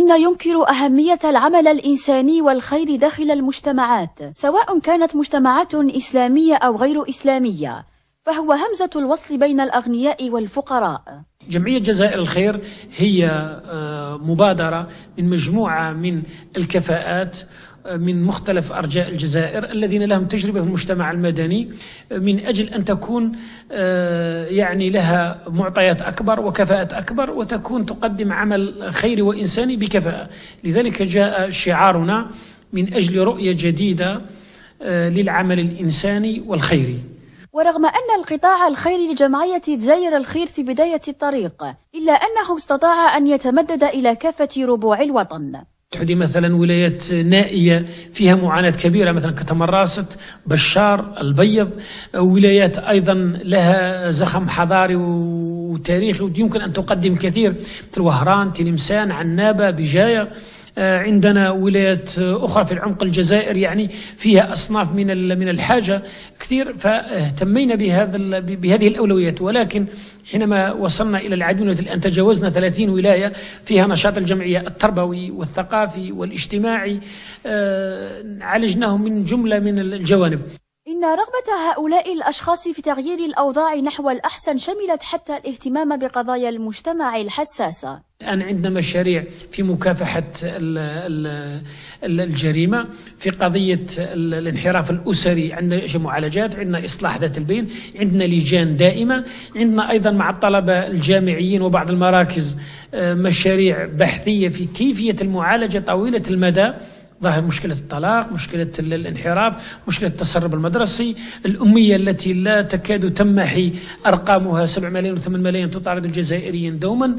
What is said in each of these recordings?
منا ينكر أهمية العمل الإنساني والخير داخل المجتمعات، سواء كانت مجتمعات إسلامية أو غير إسلامية، فهو همزة الوصل بين الأغنياء والفقراء. جمعية جزائر الخير هي مبادرة من مجموعة من الكفاءات من مختلف أرجاء الجزائر الذين لهم تجربة في المجتمع المدني، من أجل أن تكون يعني لها معطيات أكبر وكفاءات أكبر، وتكون تقدم عمل خيري وإنساني بكفاءة. لذلك جاء شعارنا من أجل رؤية جديدة للعمل الإنساني والخيري. ورغم أن القطاع الخيري لجمعية جزائر الخير في بداية الطريق، إلا أنه استطاع أن يتمدد إلى كافة ربوع الوطن. تحدي مثلا ولايات نائية فيها معاناة كبيرة، مثلا كتمراست، بشار، البيض، ولايات أيضا لها زخم حضاري وتاريخي ويمكن أن تقدم كثير، مثل وهران، تلمسان، عنابة، بجاية. عندنا ولايات أخرى في العمق الجزائر يعني فيها أصناف من الحاجة كثير، فاهتمينا بهذه الأولويات. ولكن حينما وصلنا إلى العديد الآن تجاوزنا 30 ولاية فيها نشاط الجمعية التربوي والثقافي والاجتماعي، عالجناه من جملة من الجوانب. إن رغبة هؤلاء الأشخاص في تغيير الأوضاع نحو الأحسن شملت حتى الاهتمام بقضايا المجتمع الحساسة. الآن عندنا مشاريع في مكافحة الجريمة، في قضية الانحراف الأسري عندنا معالجات، عندنا إصلاح ذات البين، عندنا لجان دائمة، عندنا أيضا مع الطلبة الجامعيين وبعض المراكز مشاريع بحثية في كيفية المعالجة طويلة المدى. ظاهر مشكلة الطلاق، مشكلة الانحراف، مشكلة التسرب المدرسي، الأمية التي لا تكاد تمحي أرقامها 7 ملايين و8 ملايين تطارد الجزائريين دوما.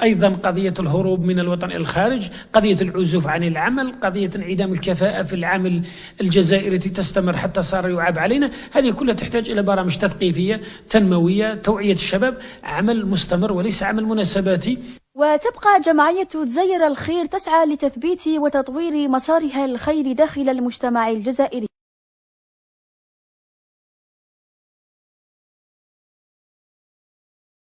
أيضا قضية الهروب من الوطن إلى الخارج، قضية العزوف عن العمل، قضية انعدام الكفاءة في العمل الجزائري التي تستمر حتى صار يعاب علينا. هذه كلها تحتاج إلى برامج تثقيفية تنموية، توعية الشباب، عمل مستمر وليس عمل مناسباتي. وتبقى جمعية جزائر الخير تسعى لتثبيت وتطوير مسارها الخير داخل المجتمع الجزائري.